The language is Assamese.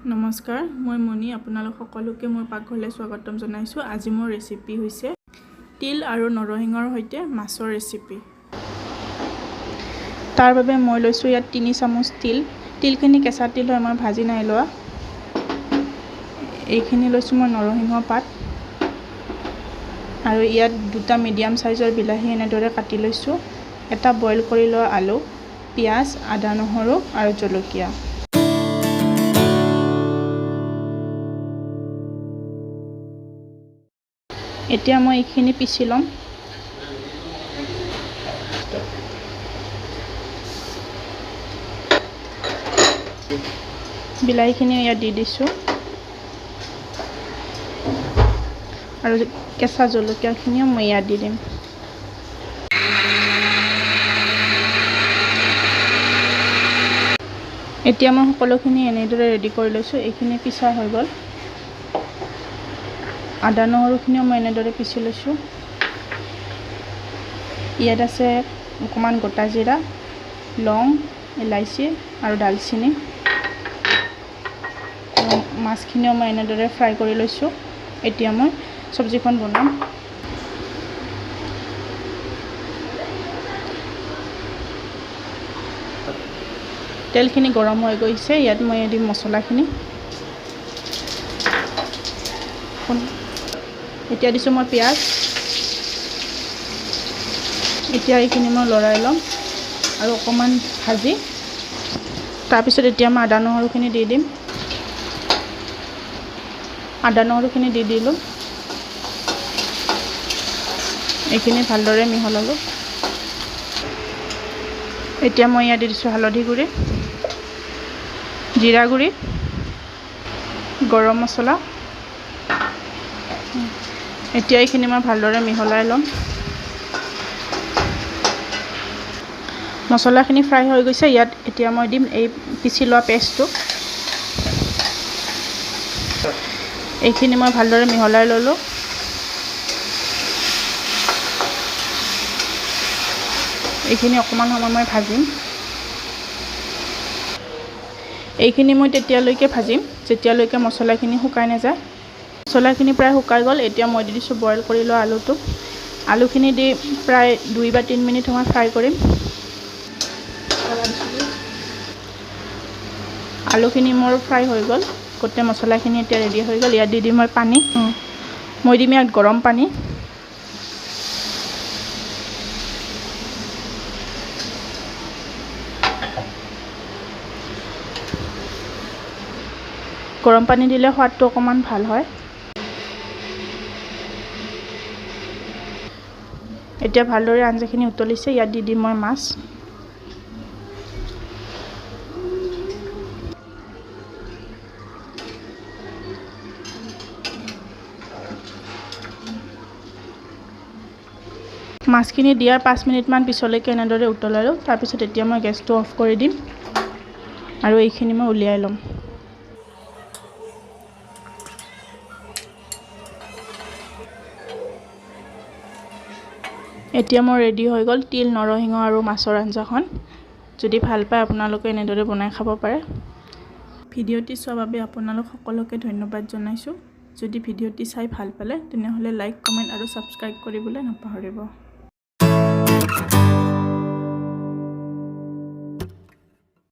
নমস্কাৰ, মই মণি আপোনালোক সকলোকে মোৰ পাকঘৰলৈ স্বাগতম জনাইছোঁ। আজি মোৰ ৰেচিপি হৈছে তিল আৰু নৰসিংহৰ সৈতে মাছৰ ৰেচিপি। তাৰ বাবে মই লৈছোঁ ইয়াত 3 চামুচ তিল। তিলখিনি কেঁচা তিল হয়, মই ভাজি নাই লোৱা। এইখিনি লৈছোঁ মই নৰসিংহ পাত আৰু ইয়াত 2টা মিডিয়াম সাইজৰ বিলাহী এনেদৰে কাটি লৈছোঁ। এটা বইল কৰি লোৱা আলু, পিঁয়াজ, আদা নহৰু আৰু জলকীয়া। এতিয়া মই এইখিনি পিচি ল'ম। বিলাহীখিনি ইয়াত দি দিছোঁ আৰু কেঁচা জলকীয়াখিনিও মই ইয়াত দি দিম। এতিয়া মই সকলোখিনি এনেদৰে ৰেডি কৰি লৈছোঁ। এইখিনি পিছা হৈ গ'ল। আদা নহৰুখিনিও মই এনেদৰে পিচি লৈছোঁ। ইয়াত আছে অকণমান গোটা জিৰা, লং, ইলাইচি আৰু ডালচেনি। মাছখিনিও মই এনেদৰে ফ্ৰাই কৰি লৈছোঁ। এতিয়া মই চব্জিখন বনাম। তেলখিনি গৰম হৈ গৈছে। ইয়াত মই দিম মছলাখিনি। এতিয়া দিছোঁ মই পিঁয়াজ। এতিয়া এইখিনি মই লৰাই ল'ম আৰু অকণমান ভাজি, তাৰপিছত এতিয়া মই আদা নহৰুখিনি দি দিম। আদা নহৰুখিনি দি দিলোঁ। এইখিনি ভালদৰে মিহলালোঁ। এতিয়া মই ইয়াত দি দিছোঁ হালধি গুড়ি, জিৰা গুড়ি, গৰম মছলা। এতিয়া এইখিনি মই ভালদৰে মিহলাই ল'ম। মছলাখিনি ফ্ৰাই হৈ গৈছে। ইয়াত এতিয়া মই দিম এই পিচি লোৱা পেষ্টটো। এইখিনি মই ভালদৰে মিহলাই ল'লোঁ। এইখিনি অকণমান সময় মই ভাজিম। এইখিনি মই তেতিয়ালৈকে ভাজিম যেতিয়ালৈকে মছলাখিনি শুকাই নাযায়। মছলাখিনি প্ৰায় শুকাই গ'ল। এতিয়া মই দি দিছোঁ বইল কৰি লোৱা আলুটো। আলুখিনি দি প্ৰায় 2 বা 3 মিনিট সময় ফ্ৰাই কৰিম। আলুখিনি মোৰ ফ্ৰাই হৈ গ'ল। গোটেই মছলাখিনি এতিয়া ৰেডি হৈ গ'ল। ইয়াত দি দিম মই পানী। মই দিম ইয়াত গৰম পানী। গৰম পানী দিলে সোৱাদটো অকণমান ভাল হয়। এতিয়া ভালদৰে আঞ্জাখিনি উতলিছে। ইয়াত দি দিম মই মাছ। মাছখিনি দিয়াৰ 5 মিনিটমান পিছলৈকে এনেদৰে উতলাই লওঁ। তাৰপিছত এতিয়া মই গেছটো অফ কৰি দিম আৰু এইখিনি মই উলিয়াই ল'ম। এতিয়া মোৰ ৰেডি হৈ গ'ল তিল, নৰসিংহ আৰু মাছৰ আঞ্জাখন। যদি ভাল পায় আপোনালোকে এনেদৰে বনাই খাব পাৰে। ভিডিঅ'টি চোৱাৰ বাবে আপোনালোক সকলোকে ধন্যবাদ জনাইছোঁ। যদি ভিডিঅ'টি চাই ভাল পালে তেনেহ'লে লাইক, কমেণ্ট আৰু ছাবস্ক্ৰাইব কৰিবলৈ নাপাহৰিব।